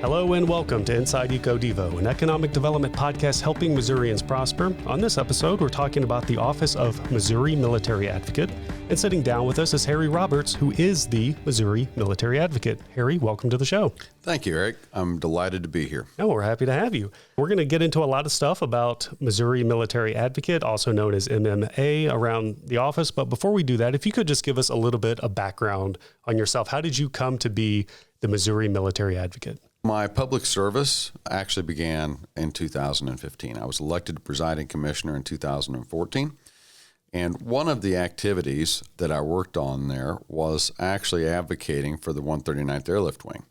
Hello and welcome to Inside EcoDevo, an economic development podcast helping Missourians prosper. On this episode, we're talking about the Office of Missouri Military Advocate. And sitting down with us is Harry Roberts, who is the Missouri Military Advocate. Harry, welcome to the show. Thank you, Eric. I'm delighted to be here. Oh, we're happy to have you. We're going to get into a lot of stuff about Missouri Military Advocate, also known as MMA, around the office. But before we do that, if you could just give us a little bit of background on yourself. How did you come to be the Missouri Military Advocate? My public service actually began in 2015. I was elected to presiding commissioner in 2014. And one of the activities that I worked on there was actually advocating for the 139th Airlift Wing,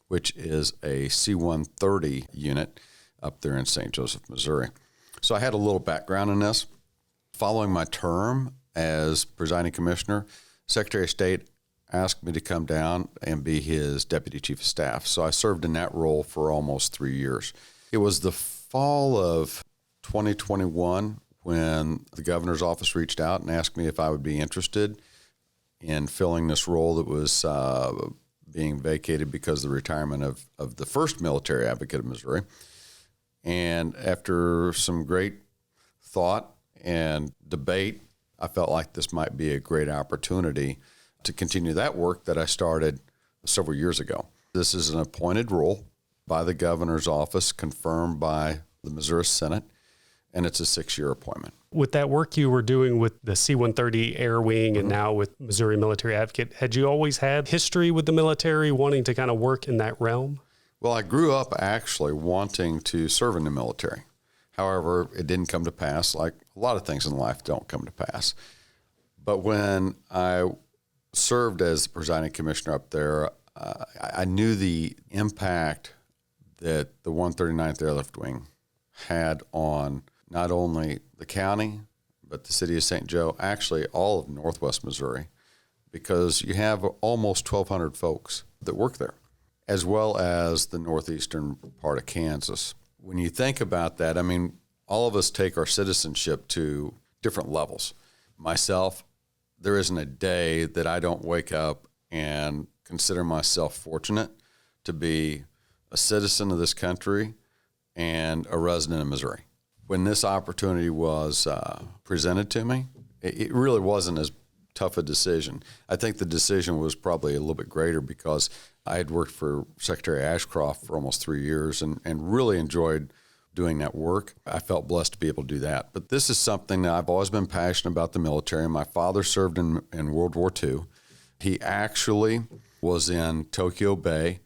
which is a C-130 unit up there in St. Joseph, Missouri. So I had a little background in this. Following my term as presiding commissioner, Secretary of State asked me to come down and be his deputy chief of staff. So I served in that role for almost 3 years. It was the fall of 2021 when the governor's office reached out and asked me if I would be interested in filling this role that was being vacated because of the retirement of the first military advocate of Missouri. And after some great thought and debate, I felt like this might be a great opportunity to continue that work that I started several years ago. This is an appointed role by the governor's office, confirmed by the Missouri Senate, and it's a 6-year appointment. With that work you were doing with the C-130 Air Wing and now with Missouri Military Advocate, had you always had history with the military, wanting to kind of work in that realm? Well, I grew up actually wanting to serve in the military. However, it didn't come to pass, like a lot of things in life don't come to pass. But when I served as the presiding commissioner up there, I knew the impact that the 139th Airlift Wing had on not only the county, but the city of St. Joe, actually all of Northwest Missouri, because you have almost 1,200 folks that work there, as well as the northeastern part of Kansas. When you think about that, I mean, all of us take our citizenship to different levels. Myself, there isn't a day that I don't wake up and consider myself fortunate to be a citizen of this country and a resident of Missouri. When this opportunity was presented to me, it really wasn't as tough a decision. I think the decision was probably a little bit greater because I had worked for Secretary Ashcroft for almost 3 years and really enjoyed doing that work. I felt blessed to be able to do that. But this is something that I've always been passionate about, the military. My father served in World War II. He actually was in Tokyo Bay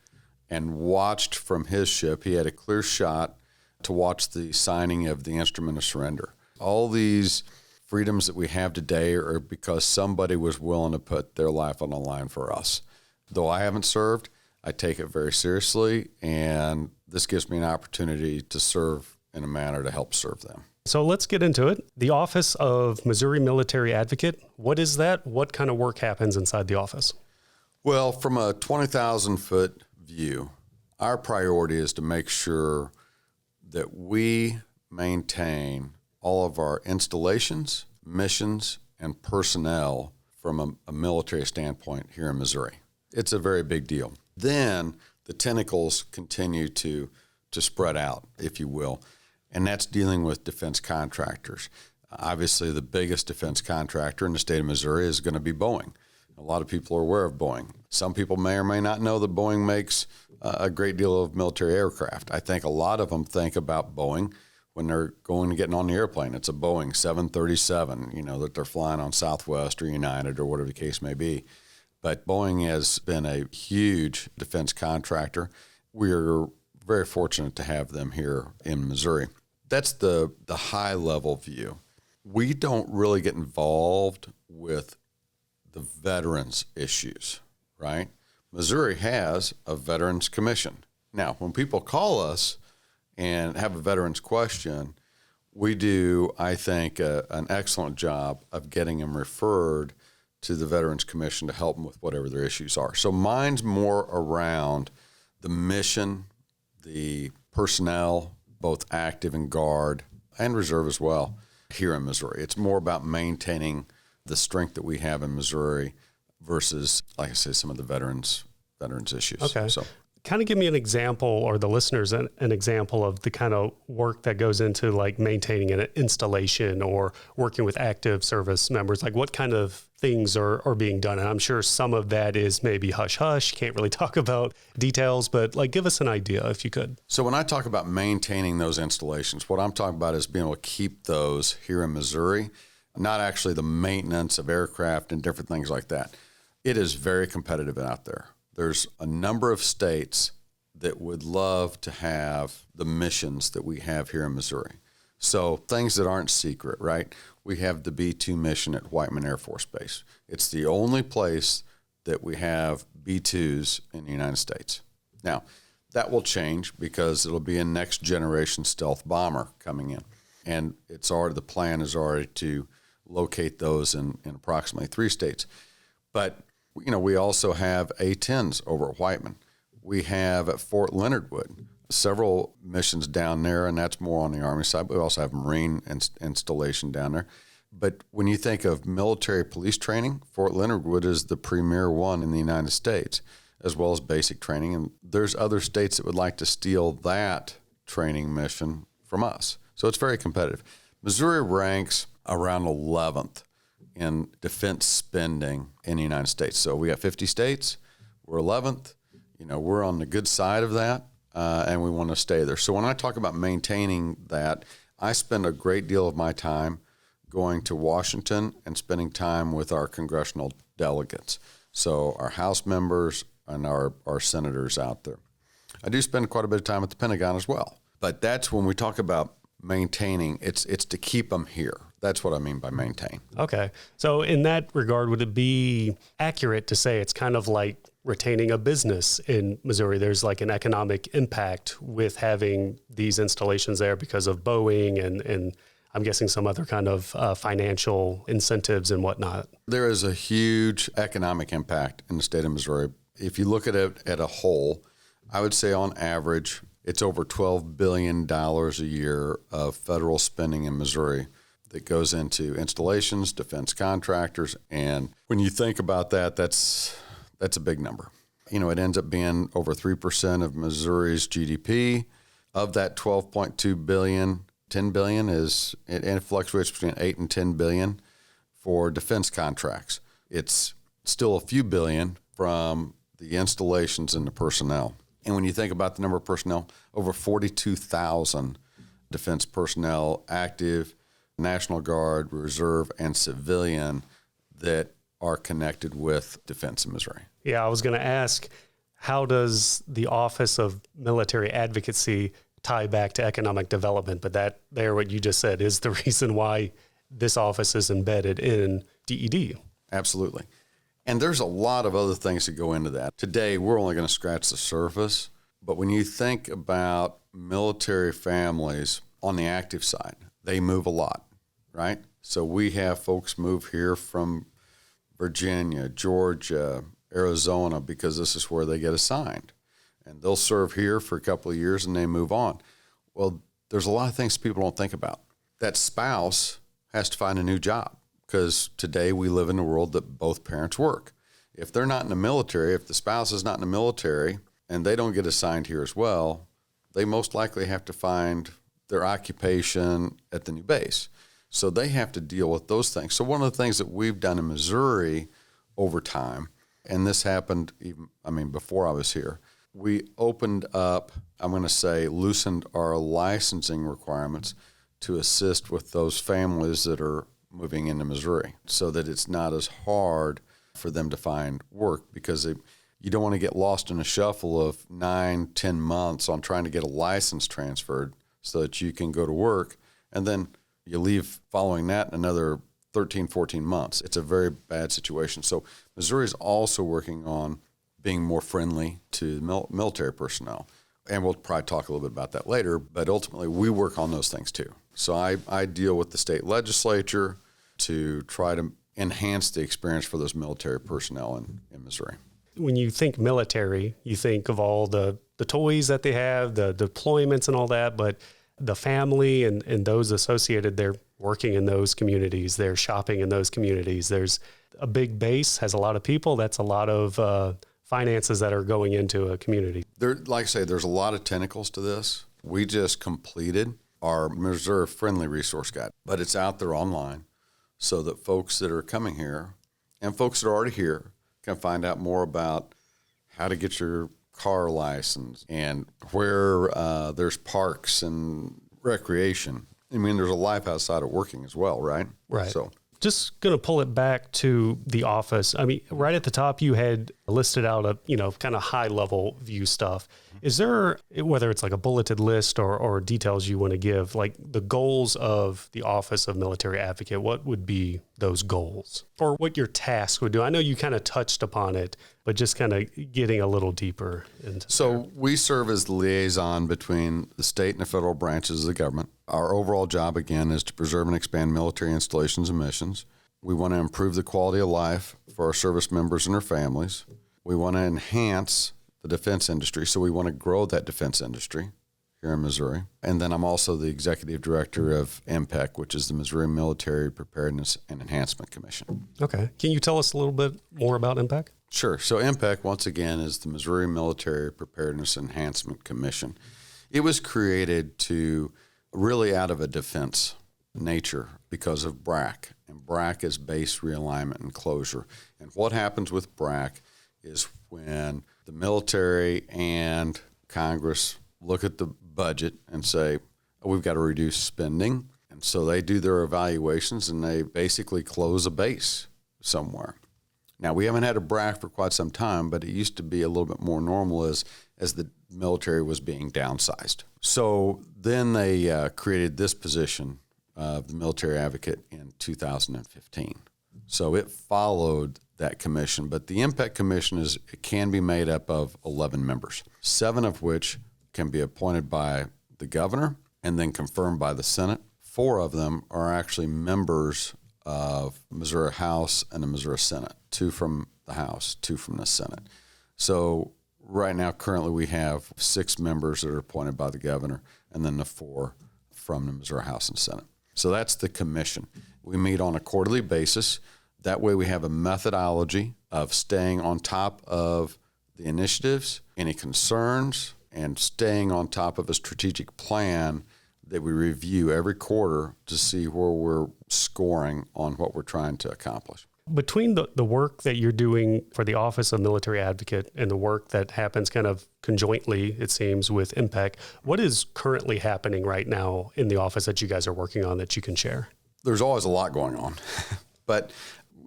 and watched from his ship. He had a clear shot to watch the signing of the Instrument of Surrender. All these freedoms that we have today are because somebody was willing to put their life on the line for us. Though I haven't served, I take it very seriously, and this gives me an opportunity to serve in a manner to help serve them. So let's get into it. The Office of Missouri Military Advocate, what is that? What kind of work happens inside the office? Well, from a 20,000-foot view, our priority is to make sure that we maintain all of our installations, missions, and personnel from a military standpoint here in Missouri. It's a very big deal. Then the tentacles continue to spread out, if you will, and that's dealing with defense contractors. Obviously, the biggest defense contractor in the state of Missouri is going to be Boeing. A lot of people are aware of Boeing. Some people may or may not know that Boeing makes a great deal of military aircraft. I think a lot of them think about Boeing when they're going to getting on the airplane. It's a Boeing 737, that they're flying on Southwest or United or whatever the case may be. But Boeing has been a huge defense contractor. We're very fortunate to have them here in Missouri. That's the high-level view. We don't really get involved with the veterans issues, right? Missouri has a Veterans Commission. Now, when people call us and have a veterans question, we do, I think, an excellent job of getting them referred to the Veterans Commission to help them with whatever their issues are. So mine's more around the mission, the personnel, both active and guard, and reserve as well, here in Missouri. It's more about maintaining the strength that we have in Missouri versus, like I say, some of the veterans issues. Okay. So kind of give me an example, or the listeners an example of the kind of work that goes into like maintaining an installation or working with active service members. Like what kind of things are being done? And I'm sure some of that is maybe hush hush, can't really talk about details, but like give us an idea if you could. So when I talk about maintaining those installations, what I'm talking about is being able to keep those here in Missouri, not actually the maintenance of aircraft and different things like that. It is very competitive out there. There's a number of states that would love to have the missions that we have here in Missouri. So things that aren't secret, right? We have the B-2 mission at Whiteman Air Force Base. It's the only place that we have B-2s in the United States. Now, that will change because it'll be a next generation stealth bomber coming in. And the plan is already to locate those in approximately 3 states. But we also have A-10s over at Whiteman. We have at Fort Leonard Wood several missions down there, and that's more on the Army side. But we also have Marine installation down there. But when you think of military police training, Fort Leonard Wood is the premier one in the United States, as well as basic training. And there's other states that would like to steal that training mission from us. So it's very competitive. Missouri ranks around 11th in defense spending in the United States. So we got 50 states, we're 11th, we're on the good side of that, and we want to stay there. So when I talk about maintaining that, I spend a great deal of my time going to Washington and spending time with our congressional delegates. So our House members and our senators out there. I do spend quite a bit of time at the Pentagon as well. But that's when we talk about maintaining, it's to keep them here. That's what I mean by maintain. Okay. So in that regard, would it be accurate to say it's kind of like retaining a business in Missouri? There's like an economic impact with having these installations there because of Boeing and I'm guessing some other kind of financial incentives and whatnot. There is a huge economic impact in the state of Missouri. If you look at it at a whole, I would say on average, it's over $12 billion a year of federal spending in Missouri that goes into installations, defense contractors. And when you think about that, that's a big number. It ends up being over 3% of Missouri's GDP. Of that $12.2 billion, $10 billion it fluctuates between 8 and 10 billion for defense contracts. It's still a few billion from the installations and the personnel. And when you think about the number of personnel, over 42,000 defense personnel, active, National Guard, Reserve, and civilian that are connected with defense in Missouri. Yeah, I was going to ask, how does the Office of Military Advocacy tie back to economic development? But what you just said is the reason why this office is embedded in DED. Absolutely. And there's a lot of other things that go into that. Today, we're only going to scratch the surface. But when you think about military families on the active side, they move a lot, right? So we have folks move here from Virginia, Georgia, Arizona, because this is where they get assigned. And they'll serve here for a couple of years and they move on. Well, there's a lot of things people don't think about. That spouse has to find a new job because today we live in a world that both parents work. If they're not in the military, if the spouse is not in the military and they don't get assigned here as well, they most likely have to find their occupation at the new base. So they have to deal with those things. So one of the things that we've done in Missouri over time, and this happened before I was here, we opened up, loosened our licensing requirements to assist with those families that are moving into Missouri so that it's not as hard for them to find work because you don't want to get lost in a shuffle of 9-10 months on trying to get a license transferred so that you can go to work, and then you leave following that in another 13-14 months. It's a very bad situation. So Missouri is also working on being more friendly to military personnel. And we'll probably talk a little bit about that later, but ultimately we work on those things too. So I deal with the state legislature to try to enhance the experience for those military personnel in Missouri. When you think military, you think of all the toys that they have, the deployments and all that, but the family and those associated, they're working in those communities, they're shopping in those communities. There's a big base, has a lot of people, that's a lot of finances that are going into a community. Like I say, there's a lot of tentacles to this. We just completed our Missouri Friendly Resource Guide, but it's out there online so that folks that are coming here and folks that are already here can find out more about how to get your car license and where there's parks and recreation. I mean, there's a life outside of working as well, right? Right. So just going to pull it back to the office. I mean, right at the top, you had listed out a, kind of high level view stuff. Is there, whether it's like a bulleted list or details you want to give, like the goals of the Office of Military Advocate, what would be those goals or what your task would do? I know you kind of touched upon it, but just kind of getting a little deeper into So we serve as the liaison between the state and the federal branches of the government. Our overall job, again, is to preserve and expand military installations and missions. We want to improve the quality of life for our service members and their families. We want to enhance the defense industry, so we want to grow that defense industry here in Missouri. And then I'm also the executive director of MPEC, which is the Missouri Military Preparedness and Enhancement Commission. Okay. Can you tell us a little bit more about MPEC? Sure. So MPEC, once again, is the Missouri Military Preparedness Enhancement Commission. It was created to really out of a defense nature because of BRAC. And BRAC is base realignment and closure. And what happens with BRAC is when the military and Congress look at the budget and say, oh, we've got to reduce spending. And so they do their evaluations and they basically close a base somewhere. Now, we haven't had a BRAC for quite some time, but it used to be a little bit more normal as the military was being downsized. So then they created this position of the military advocate in 2015. So it followed that commission, but the MPEC commission it can be made up of 11 members, 7 of which can be appointed by the governor and then confirmed by the Senate. 4 of them are actually members of Missouri House and the Missouri Senate, 2 from the House, 2 from the Senate. So right now, currently, we have 6 members that are appointed by the governor and then the 4 from the Missouri House and Senate. So that's the commission. We meet on a quarterly basis. That way we have a methodology of staying on top of the initiatives, any concerns, and staying on top of a strategic plan that we review every quarter to see where we're scoring on what we're trying to accomplish. Between the work that you're doing for the Office of Military Advocate and the work that happens kind of conjointly, it seems, with MPEC, what is currently happening right now in the office that you guys are working on that you can share? There's always a lot going on, but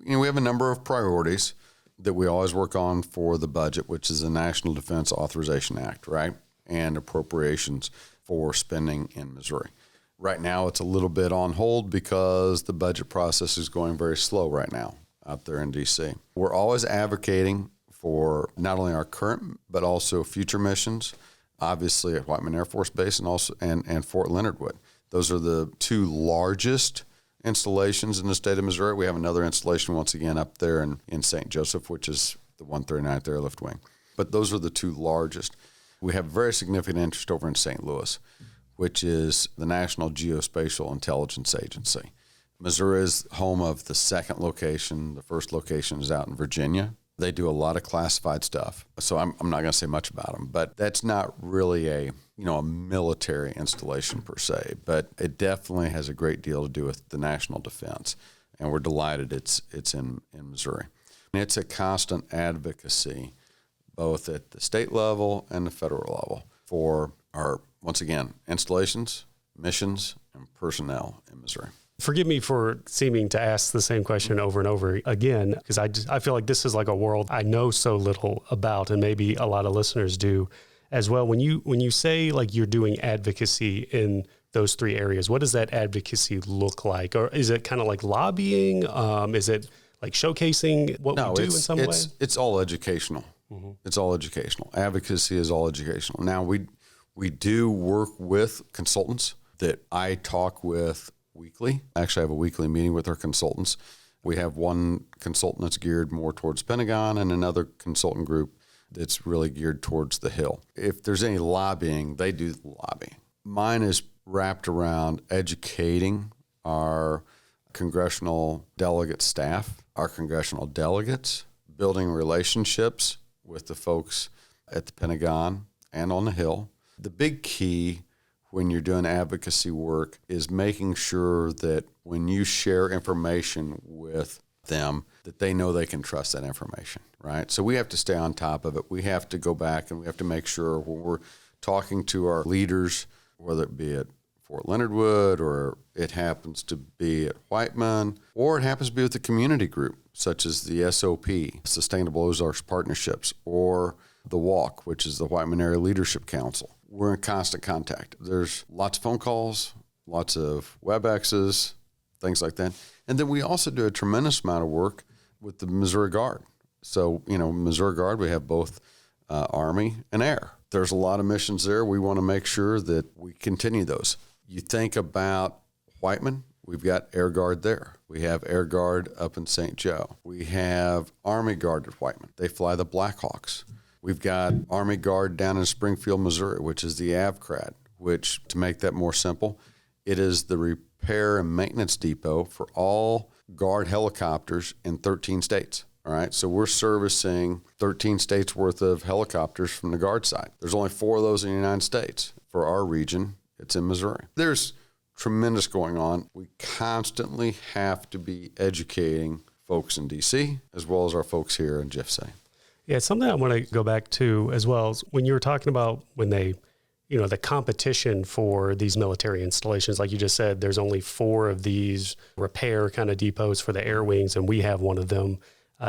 we have a number of priorities that we always work on for the budget, which is the National Defense Authorization Act, right? And appropriations for spending in Missouri. Right now, it's a little bit on hold because the budget process is going very slow right now out there in D.C. We're always advocating for not only our current, but also future missions, obviously at Whiteman Air Force Base and also and Fort Leonard Wood. Those are the 2 largest installations in the state of Missouri. We have another installation once again up there in St. Joseph, which is the 139th Airlift Wing. But those are the 2 largest. We have very significant interest over in St. Louis, which is the National Geospatial Intelligence Agency. Missouri is home of the second location. The first location is out in Virginia. They do a lot of classified stuff. So I'm not going to say much about them, but that's not really a military installation per se, but it definitely has a great deal to do with the national defense. And we're delighted it's in Missouri. And it's a constant advocacy, both at the state level and the federal level, for our, once again, installations, missions, and personnel in Missouri. Forgive me for seeming to ask the same question over and over again, because I feel like this is like a world I know so little about, and maybe a lot of listeners do as well. When you say like you're doing advocacy in those 3 areas, what does that advocacy look like? Or is it kind of like lobbying? Is it like showcasing what we do in some way? It's all educational. Mm-hmm. It's all educational. Advocacy is all educational. Now, we do work with consultants that I talk with weekly. Actually, I have a weekly meeting with our consultants. We have one consultant that's geared more towards Pentagon and another consultant group that's really geared towards the Hill. If there's any lobbying, they do the lobbying. Mine is wrapped around educating our congressional delegate staff, our congressional delegates, building relationships with the folks at the Pentagon and on the Hill. The big key when you're doing advocacy work is making sure that when you share information with them, that they know they can trust that information, right? So we have to stay on top of it. We have to go back and we have to make sure when we're talking to our leaders, whether it be at Fort Leonard Wood or it happens to be at Whiteman, or it happens to be with the community group, such as the SOP, Sustainable Ozarks Partnerships, or the WALK, which is the Whiteman Area Leadership Council. We're in constant contact. There's lots of phone calls, lots of WebExes, things like that. And then we also do a tremendous amount of work with the Missouri Guard. So, Missouri Guard, we have both Army and Air. There's a lot of missions there. We want to make sure that we continue those. You think about Whiteman, we've got Air Guard there. We have Air Guard up in St. Joe. We have Army Guard at Whiteman. They fly the Blackhawks. We've got Army Guard down in Springfield, Missouri, which is the AVCRAD, which, to make that more simple, it is the repair and maintenance depot for all Guard helicopters in 13 states. All right, so we're servicing 13 states worth of helicopters from the Guard side. There's only 4 of those in the United States. For our region, it's in Missouri. There's tremendous going on. We constantly have to be educating folks in D.C. as well as our folks here in GIFSA. Yeah, it's something I want to go back to as well. Is when you were talking about when they, the competition for these military installations, like you just said, there's only 4 of these repair kind of depots for the air wings, and we have one of them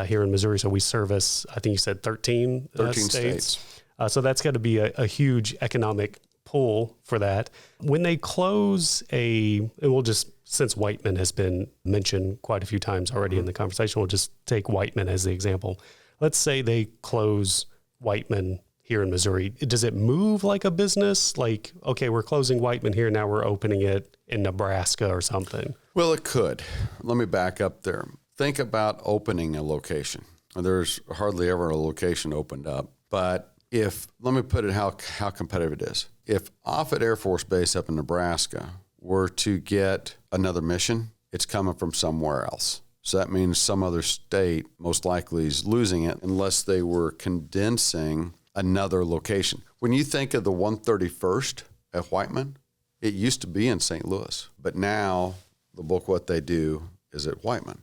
here in Missouri. So we service, I think you said 13 states. So that's got to be a huge economic pull for that. When they close and we'll just, since Whiteman has been mentioned quite a few times already in the conversation, we'll just take Whiteman as the example. Let's say they close Whiteman here in Missouri. Does it move like a business? Like, okay, we're closing Whiteman here, now we're opening it in Nebraska or something? Well, it could. Let me back up there. Think about opening a location. There's hardly ever a location opened up. But let me put it how competitive it is. If Offutt Air Force Base up in Nebraska were to get another mission, it's coming from somewhere else. So that means some other state most likely is losing it unless they were condensing another location. When you think of the 131st at Whiteman, it used to be in St. Louis, but now the bulk of what they do is at Whiteman.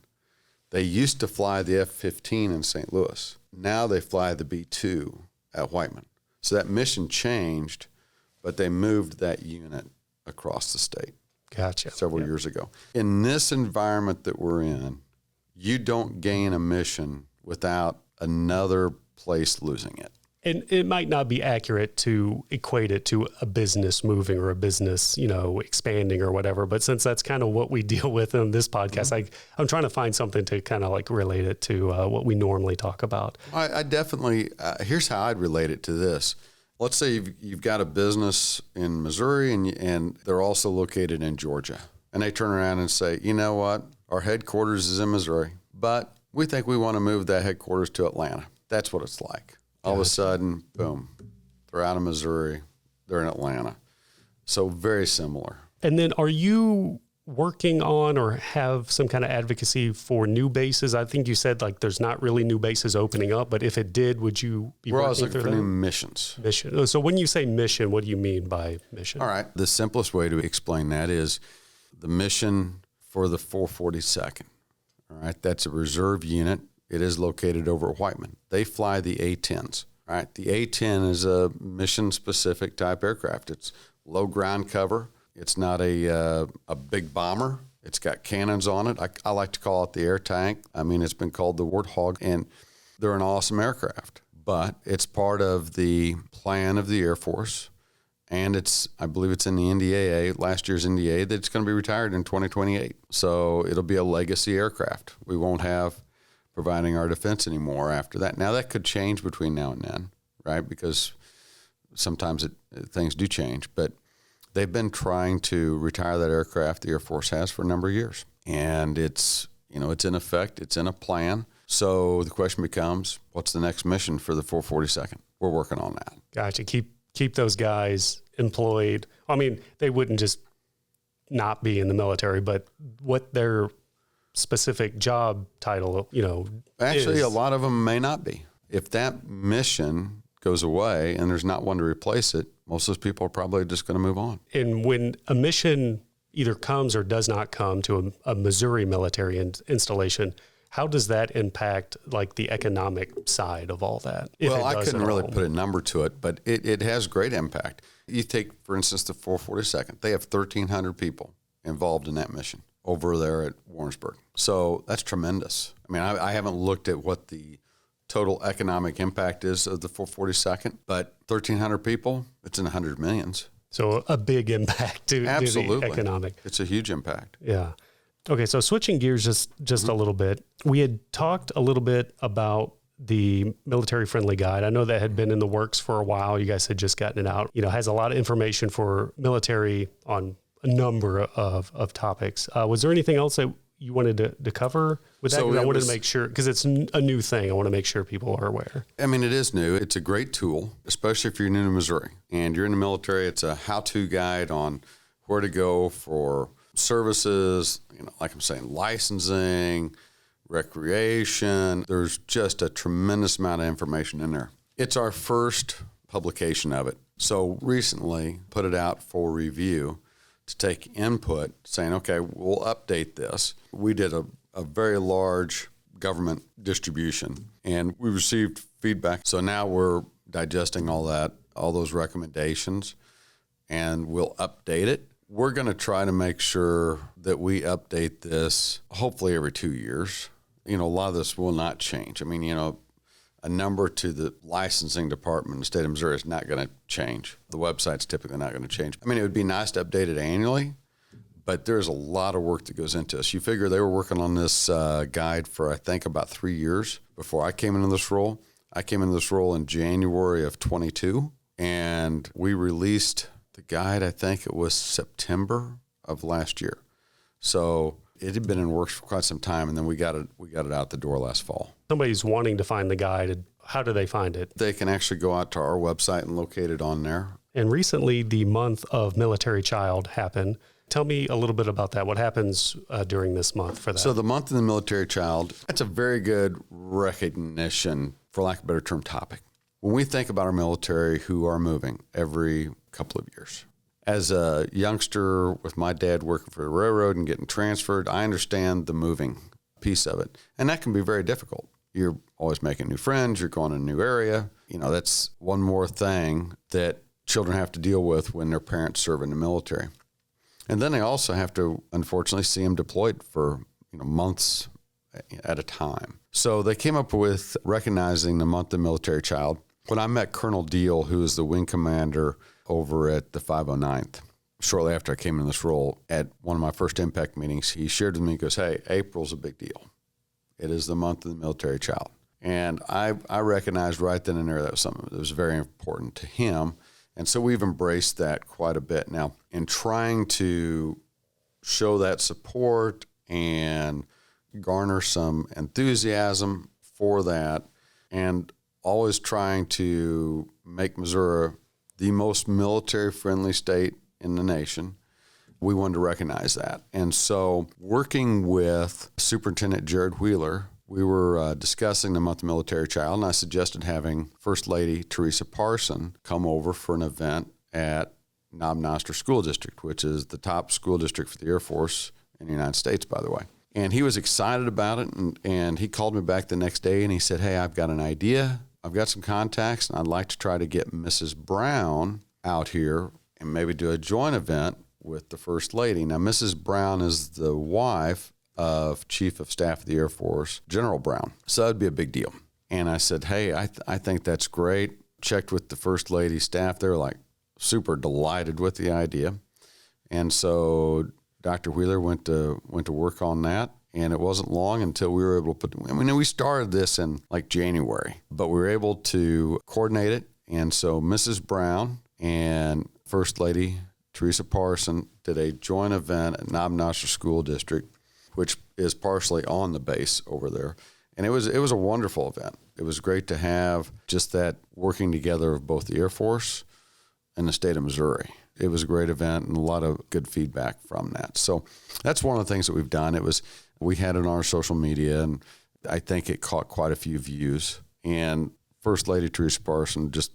They used to fly the F-15 in St. Louis. Now they fly the B-2 at Whiteman. So that mission changed, but they moved that unit across the state. Gotcha. Several years ago. In this environment that we're in, you don't gain a mission without another place losing it. And it might not be accurate to equate it to a business moving or a business, expanding or whatever. But since that's kind of what we deal with in this podcast, I'm trying to find something to kind of like relate it to what we normally talk about. I definitely, here's how I'd relate it to this. Let's say you've got a business in Missouri and they're also located in Georgia. And they turn around and say, you know what? Our headquarters is in Missouri, but we think we want to move that headquarters to Atlanta. That's what it's like. All of a sudden, boom, they're out of Missouri, they're in Atlanta. So very similar. And then are you working on or have some kind of advocacy for new bases? I think you said like there's not really new bases opening up, but if it did, would you be We're working always looking for them? new missions. Mission. So when you say mission, what do you mean by mission? All right. The simplest way to explain that is the mission for the 442nd. All right. That's a reserve unit. It is located over at Whiteman. They fly the A-10s. All right. The A-10 is a mission-specific type aircraft. It's low ground cover. It's not a big bomber. It's got cannons on it. I like to call it the air tank. I mean, it's been called the Warthog, and they're an awesome aircraft. But it's part of the plan of the Air Force, and I believe it's in the NDAA, last year's NDAA, that it's going to be retired in 2028. So it'll be a legacy aircraft. We won't have providing our defense anymore after that. Now, that could change between now and then, right? Because sometimes things do change, but they've been trying to retire that aircraft, the Air Force has, for a number of years. And it's in effect, it's in a plan. So the question becomes, what's the next mission for the 442nd? We're working on that. Gotcha. Keep those guys employed. I mean, they wouldn't just not be in the military, but what their specific job title, Actually, is. a lot of them may not be. if that mission goes away and there's not one to replace it, most of those people are probably just going to move on. And when a mission either comes or does not come to a Missouri military installation, how does that impact like the economic side of all that? Well, I couldn't really put a number to it, but it has great impact. You take, for instance, the 442nd. They have 1,300 people involved in that mission over there at Warrensburg. So that's tremendous. I mean, I haven't looked at what the total economic impact is of the 442nd, but 1,300 people, it's in the hundred millions. So a big impact to the economic. It's a huge impact. Yeah. Okay, so switching gears just a little bit. We had talked a little bit about the military-friendly guide. I know that had been in the works for a while. You guys had just gotten it out. You know, has a lot of information for military on a number of topics. Was there anything else that you wanted to cover with that? I wanted to make sure, because it's a new thing. I want to make sure people are aware. I mean, it is new. It's a great tool, especially if you're new to Missouri and you're in the military. It's a how-to guide on where to go for services, you know, like I'm saying, licensing, recreation. There's just a tremendous amount of information in there. It's our first publication of it. So recently put it out for review to take input, saying, okay, we'll update this. We did a very large government distribution, and we received feedback. So now we're digesting all those recommendations, and we'll update it. We're going to try to make sure that we update this hopefully every 2 years. You know, a lot of this will not change. I mean, you know, a number to the licensing department in the state of Missouri is not going to change. The website's typically not going to change. I mean, it would be nice to update it annually, but there's a lot of work that goes into this. You figure they were working on this guide for, I think, about 3 years before I came into this role. I came into this role in January of 22, and we released the guide, I think it was September of last year. So it had been in works for quite some time, and then we got it out the door last fall. Somebody's wanting to find the guide. How do they find it? They can actually go out to our website and locate it on there. And recently, the month of Military Child happened. Tell me a little bit about that. What happens during this month for that? So the month of the Military Child, that's a very good recognition, for lack of a better term, topic. When we think about our military who are moving every couple of years, as a youngster with my dad working for the railroad and getting transferred, I understand the moving piece of it. And that can be very difficult. You're always making new friends. You're going to a new area. You know, that's one more thing that children have to deal with when their parents serve in the military. And then they also have to, unfortunately, see them deployed for, you know, months at a time. So they came up with recognizing the month of Military Child. When I met Colonel Deal, who is the wing commander over at the 509th, shortly after I came in this role, at one of my first MPEC meetings, he shared with me, he goes, hey, April's a big deal. It is the month of the Military Child. And I recognized right then and there that was something that was very important to him. And so we've embraced that quite a bit. Now, in trying to show that support and garner some enthusiasm for that, and always trying to make Missouri the most military-friendly state in the nation, we wanted to recognize that. And so working with Superintendent Jared Wheeler, we were discussing the month of Military Child, and I suggested having First Lady Teresa Parson come over for an event at Knob Noster School District, which is the top school district for the Air Force in the United States, by the way. And he was excited about it, and he called me back the next day, and he said, hey, I've got an idea. I've got some contacts, and I'd like to try to get Mrs. Brown out here and maybe do a joint event with the First Lady. Now, Mrs. Brown is the wife of Chief of Staff of the Air Force, General Brown. So that'd be a big deal. And I said, hey, I think that's great. Checked with the First Lady staff. They were like super delighted with the idea. And so Dr. Wheeler went to work on that. And it wasn't long until we were able to we started this in like January, but we were able to coordinate it. And so Mrs. Brown and First Lady Teresa Parson did a joint event at Knob Noster School District, which is partially on the base over there. And it was a wonderful event. It was great to have just that working together of both the Air Force and the state of Missouri. It was a great event and a lot of good feedback from that. So that's one of the things that we've done. We had it on our social media, and I think it caught quite a few views. And First Lady Teresa Parson just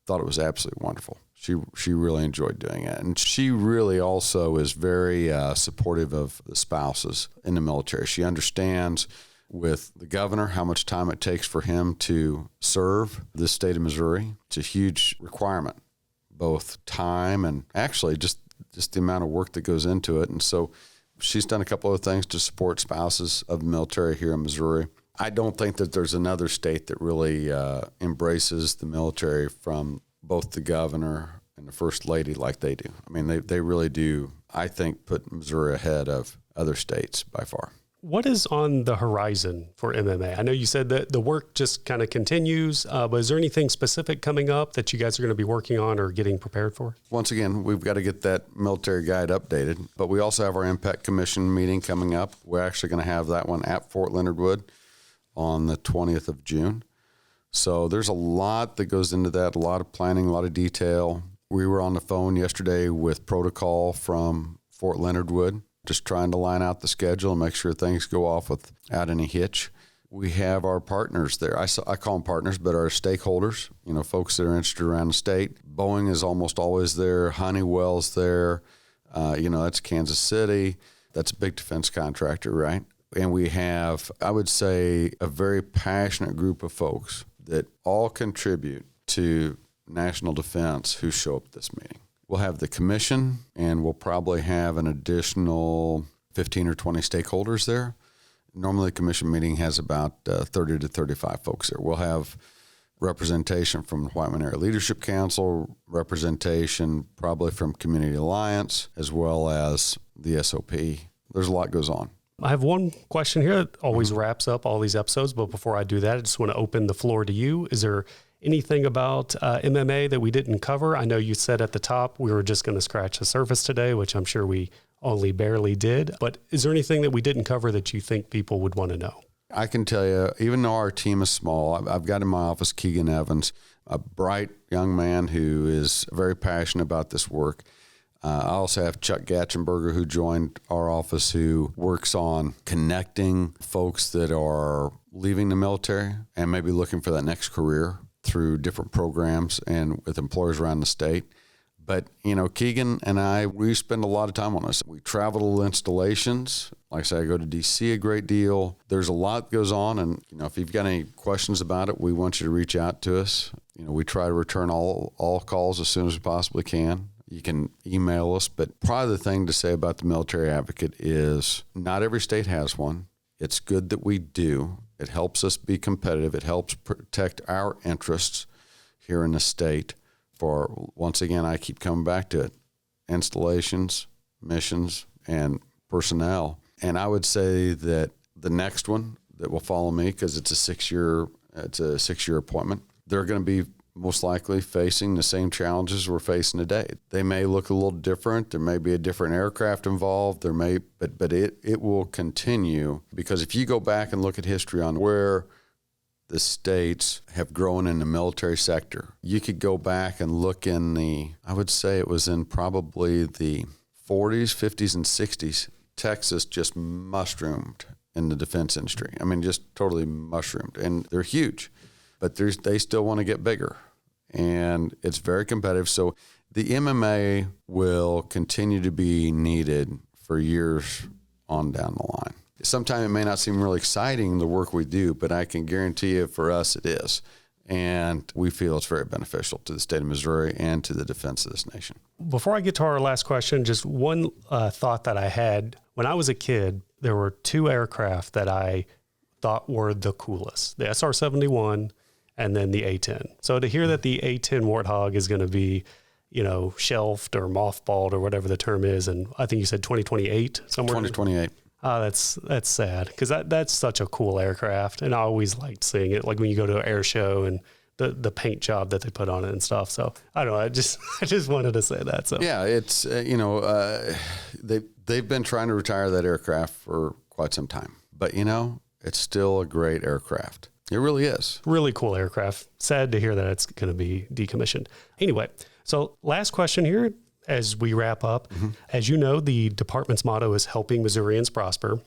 thought it was absolutely wonderful. She really enjoyed doing it. And she really also is very supportive of the spouses in the military. She understands with the governor how much time it takes for him to serve the state of Missouri. It's a huge requirement, both time and actually just the amount of work that goes into it. And so she's done a couple of things to support spouses of the military here in Missouri. I don't think that there's another state that really embraces the military from both the governor and the First Lady like they do. I mean, they really do, I think, put Missouri ahead of other states by far. What is on the horizon for MMA? I know you said that the work just kind of continues, but is there anything specific coming up that you guys are going to be working on or getting prepared for? Once again, we've got to get that military guide updated, but we also have our MPEC Commission meeting coming up. We're actually going to have that one at Fort Leonard Wood on the 20th of June. So there's a lot that goes into that, a lot of planning, a lot of detail. We were on the phone yesterday with protocol from Fort Leonard Wood, just trying to line out the schedule and make sure things go off without any hitch. We have our partners there. I call them partners, but our stakeholders, folks that are interested around the state. Boeing is almost always there. Honeywell's there. That's Kansas City. That's a big defense contractor, right? And we have, I would say, a very passionate group of folks that all contribute to national defense who show up at this meeting. We'll have the commission, and we'll probably have an additional 15 or 20 stakeholders there. Normally, the commission meeting has about 30 to 35 folks there. We'll have representation from the Whiteman Area Leadership Council, representation probably from Community Alliance, as well as the SOP. There's a lot goes on. I have one question here that always wraps up all these episodes, but before I do that, I just want to open the floor to you. Is there anything about MMA that we didn't cover? I know you said at the top we were just going to scratch the surface today, which I'm sure we only barely did. But is there anything that we didn't cover that you think people would want to know? I can tell you, even though our team is small, I've got in my office Keegan Evans, a bright young man who is very passionate about this work. I also have Chuck Gatchenberger, who joined our office, who works on connecting folks that are leaving the military and maybe looking for that next career through different programs and with employers around the state. But, Keegan and I, we spend a lot of time on this. We travel to installations. Like I say, I go to D.C. a great deal. There's a lot that goes on. And, if you've got any questions about it, we want you to reach out to us. We try to return all calls as soon as we possibly can. You can email us. But probably the thing to say about the military advocate is not every state has one. It's good that we do. It helps us be competitive. It helps protect our interests here in the state. For, once again, I keep coming back to it, installations, missions, and personnel. And I would say that the next one that will follow me, because it's a 6-year appointment, they're going to be most likely facing the same challenges we're facing today. They may look a little different. There may be a different aircraft involved. But it will continue, because if you go back and look at history on where the states have grown in the military sector, you could go back and look I would say it was in probably the 40s, 50s, and 60s, Texas just mushroomed in the defense industry. I mean, just totally mushroomed. And they're huge, but they still want to get bigger. And it's very competitive. So the MMA will continue to be needed for years on down the line. Sometimes it may not seem really exciting, the work we do, but I can guarantee you for us it is. And we feel it's very beneficial to the state of Missouri and to the defense of this nation. Before I get to our last question, just one thought that I had. When I was a kid, there were two aircraft that I thought were the coolest, the SR-71 and then the A-10. So to hear that the A-10 Warthog is going to be, shelved or mothballed or whatever the term is, and I think you said 2028 somewhere. 2028. That's sad, because that's such a cool aircraft, and I always liked seeing it. Like when you go to an air show and the paint job that they put on it and stuff. So I don't know. I just wanted to say that. So yeah, it's they've been trying to retire that aircraft for quite some time, but it's still a great aircraft. It really is. Really cool aircraft. Sad to hear that it's going to be decommissioned. Anyway, so last question here. As we wrap up, as you know, the department's motto is helping Missourians prosper.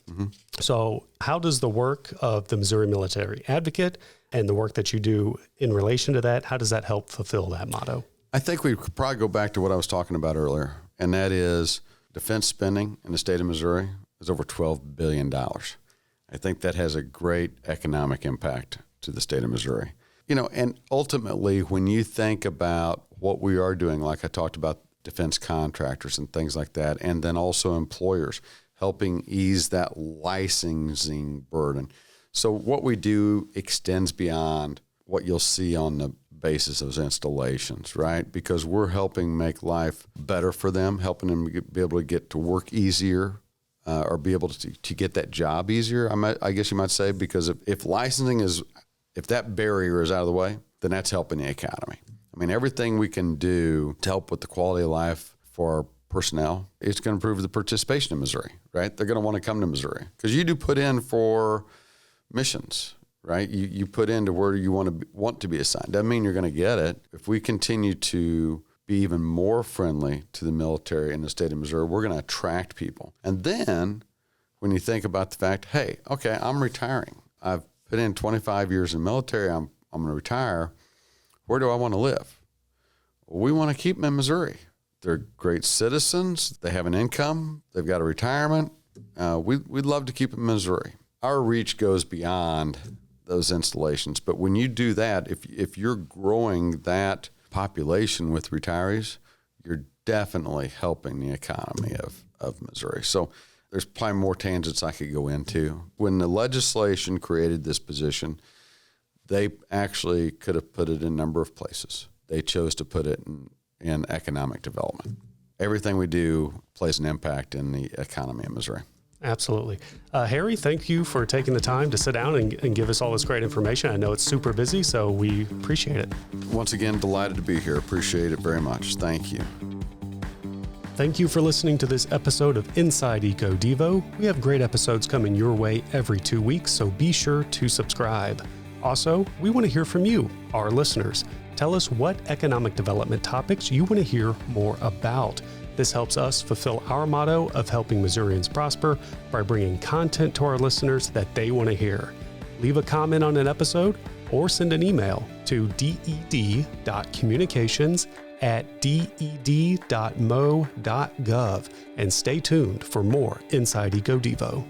So how does the work of the Missouri Military Advocate and the work that you do in relation to that, how does that help fulfill that motto? I think we could probably go back to what I was talking about earlier, and that is defense spending in the state of Missouri is over $12 billion. I think that has a great economic impact to the state of Missouri. And ultimately, when you think about what we are doing, like I talked about defense contractors and things like that, and then also employers helping ease that licensing burden. So what we do extends beyond what you'll see on the basis of those installations, right? Because we're helping make life better for them, helping them be able to get to work easier, or be able to get that job easier, I guess you might say, because if licensing if that barrier is out of the way, then that's helping the economy. I mean, everything we can do to help with the quality of life for our personnel, it's going to improve the participation in Missouri, right? They're going to want to come to Missouri because you do put in for missions, right? You put into where you want to be assigned. Doesn't mean you're going to get it. If we continue to be even more friendly to the military in the state of Missouri, we're going to attract people. And then when you think about the fact, hey, okay, I'm retiring. I've put in 25 years in the military. I'm going to retire. Where do I want to live? Well, we want to keep them in Missouri. They're great citizens. They have an income. They've got a retirement. We'd love to keep them in Missouri. Our reach goes beyond those installations. But when you do that, if you're growing that population with retirees, you're definitely helping the economy of Missouri. So there's probably more tangents I could go into. When the legislation created this position, they actually could have put it in a number of places. They chose to put it in economic development. Everything we do plays an impact in the economy of Missouri. Absolutely. Harry, thank you for taking the time to sit down and give us all this great information. I know it's super busy, so we appreciate it. Once again, delighted to be here. Appreciate it very much. Thank you. Thank you for listening to this episode of Inside EcoDevo. We have great episodes coming your way every 2 weeks, so be sure to subscribe. Also, we want to hear from you, our listeners. Tell us what economic development topics you want to hear more about. This helps us fulfill our motto of helping Missourians prosper by bringing content to our listeners that they want to hear. Leave a comment on an episode or send an email to ded.communications@ded.mo.gov and stay tuned for more Inside EcoDevo.